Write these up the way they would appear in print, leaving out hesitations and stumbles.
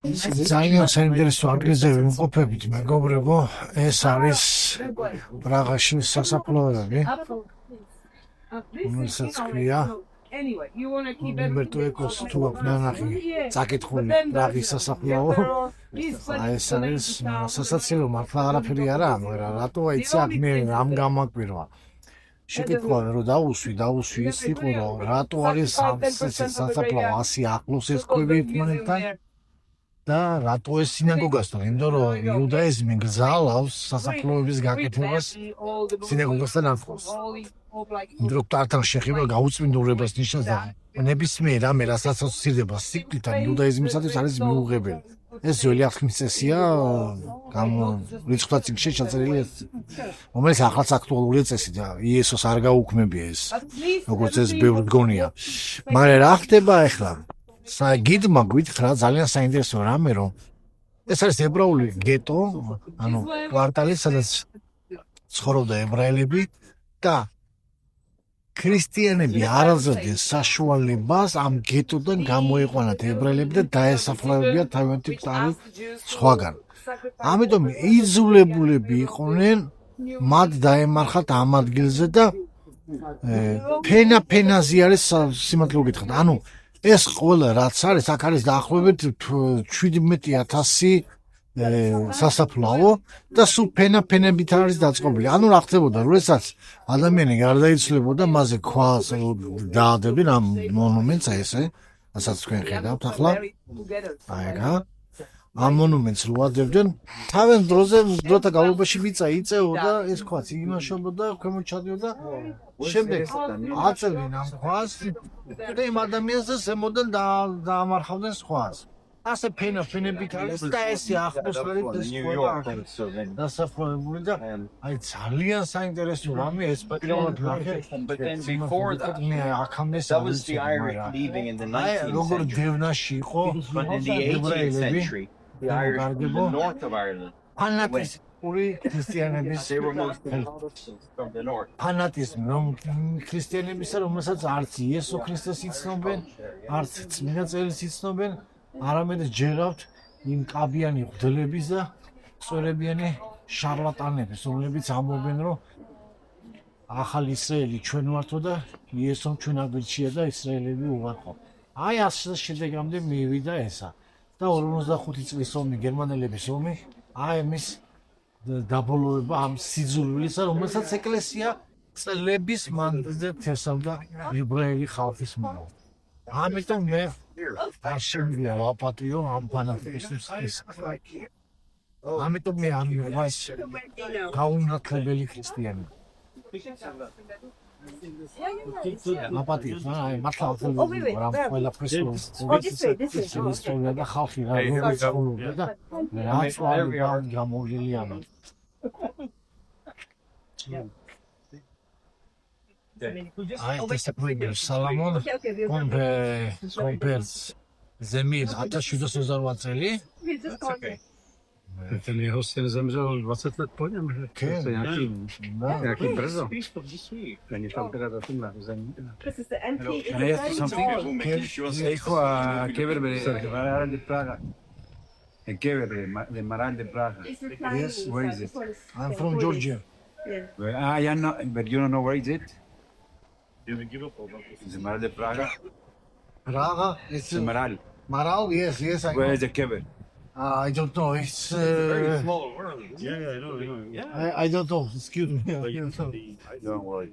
ძალიან საინტერესო ადგილზე ვიმყოფებით, მეგობრებო, ეს არის პრაღაში სასაფლაოები, რომელსაც ქვია უმბერტო ეკოს თუ აქვს ნანახი წაკითხული პრაღის სასაფლაო. ეს არის სასაცილო, მართლა არაფერი არაა, მაგრამ რატოა იცი აქ მე რამ გამაკვირვა. შეკითხვა რომ დავუსვი ის იყო რომ რატო არის სასაფლაო ასე ახლოს ეს კვები ერთმანეთთან და რატო ეს სინაგოგასთან, იმიტომ რომ იუდაიზმი გზავნავს სასაფლაოების გაკეთებას სინაგოგასთან ახლოს. იმიტომ თართან შეხება გაუწმინდურებას ნიშნავს და ნებისმიერ რამე რასაც ასოცირდება სიკვდილთან იუდაიზმისათვის არის მიუღებელი. ეს ძველი აღთქმის წესია, რიცხვთა წიგნში ჩაწერილი, რომელიც ახლაც აქტუალურია წესი და იესოს არ გაუქმებია ეს, როგორც ეს ბევრი გონია. მაგრამ რა ხდება ახლა? გიდმა გვითხრა ძალიან საინტერესო რამე, რომ ეს არის ებრაული გეტო, ანუ კვარტალი, სადაც ცხოვრობდა ებრაელები და ქრისტიანები არ აძლევდნენ საშუალებას ამ გეტოდან გამოიყვანათ ებრაელები და დაესაფლავებიათ თავიანთი კვარტალი სხვაგან. ამიტომ იძულებულები იყვნენ მათ დაემარხათ ამ ადგილზე და ფენაზე არის სიმართლე გითხრათ. ანუ ეს ყველა რაც არის, აქ არის დაახლოებით 17,000 სასაფლაო და სულ ფენებით არის დაწყობილი. ანუ რა ხდებოდა, როდესაც ადამიანი გარდაიცვლებოდა, მასზე ქვას დაადებდნენ ამ მონუმენტს ესე, რასაც თქვენ ხედავთ ახლა. აიგა. ამ მონუმენტს რო ადებდნენ, თავენ დროთა განმავლობაში მიწა იწეოდა, ეს ქვაც იმაშობოდა, ქვემოთ ჩადიოდა. შემდეგ აწევდნენ ამ ქვას და იმ ადამიანზე ზემოდან დაამარხავდნენ სხვას. ასე ფენებით არის და ესე ახლოსვერი დასაფლავებული და აი ძალიან საინტერესო რამე ეს პირველად ნახე. როგორ დევნაში იყო ებრაელები, ფანატიზმური ქრისტიანების ფანატიზმი ქრისტიანებისა, რომელსაც არც იესო ქრისტეს იცნობენ, არც წმინდა წერილს იცნობენ, არამედ ჯერავთ იმ კაბიანი მღვდლების და სწორებიანი შარლატანების, რომლებიც ამბობენ, რომ ახალი ისრაელი ჩვენ ვართო და იესომ ჩვენ აგვირჩია და ისრაელები უღარყო. აი ასე შედეგამდე მივიდა ესა. და 45 წლის ომი, გერმანელების ომი, აი მის დაბოლოება ამ სიძულვილისა, რომელსაც ეკლესია წლების მანძილზე თესავდა ებრაელი ხალხის მიმართ. ამიტომ მე არ შემიძლია ვაპატიო ამ ფანატიზმს. ამიტომ მე ამ ვას გაუნათლებელი ქრისტიანი. აპატიო, აი მართლა რა ყველაფერს ისტორია და ხალხი რა როგორ და რაც გამოვლილი ამან. აი ეს პრემიერ სალამონ კონფერენს ზემილ 1728 წელი. Ten jeho syn zemřel 20 let po něm. Jaký brzo. Není tam teda do tomhle zemí. And I asked you something. Kever de Maral de Praga. Kever de Maral de Praga. Yes. Where is it? I'm from Georgia. Yeah, no, but you don't know where is it? The Maral de Praga. Praga, it's Maral, yes. Where is the Kever? I don't know. It's Very small world. Yeah, I know. Yeah. I don't know. Excuse me. Don't worry.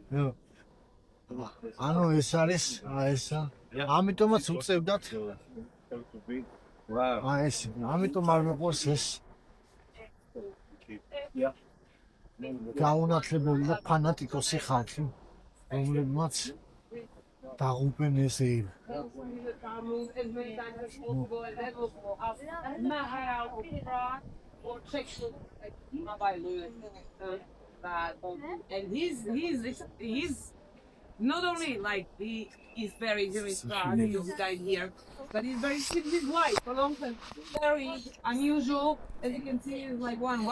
ანუ ეს არის ესა. ამიტომაც უწევდათ. Wow. ეს ამიტომ არ მეყოს ეს. გაუნათლებელი და ფანატიკოსი ხალხი, რომლებმაც დაღუპენ ესე. And he's not only like he is buried here in Prague, he died here, but he's buried with his wife for a long time. Very unusual, as you can see, it's like one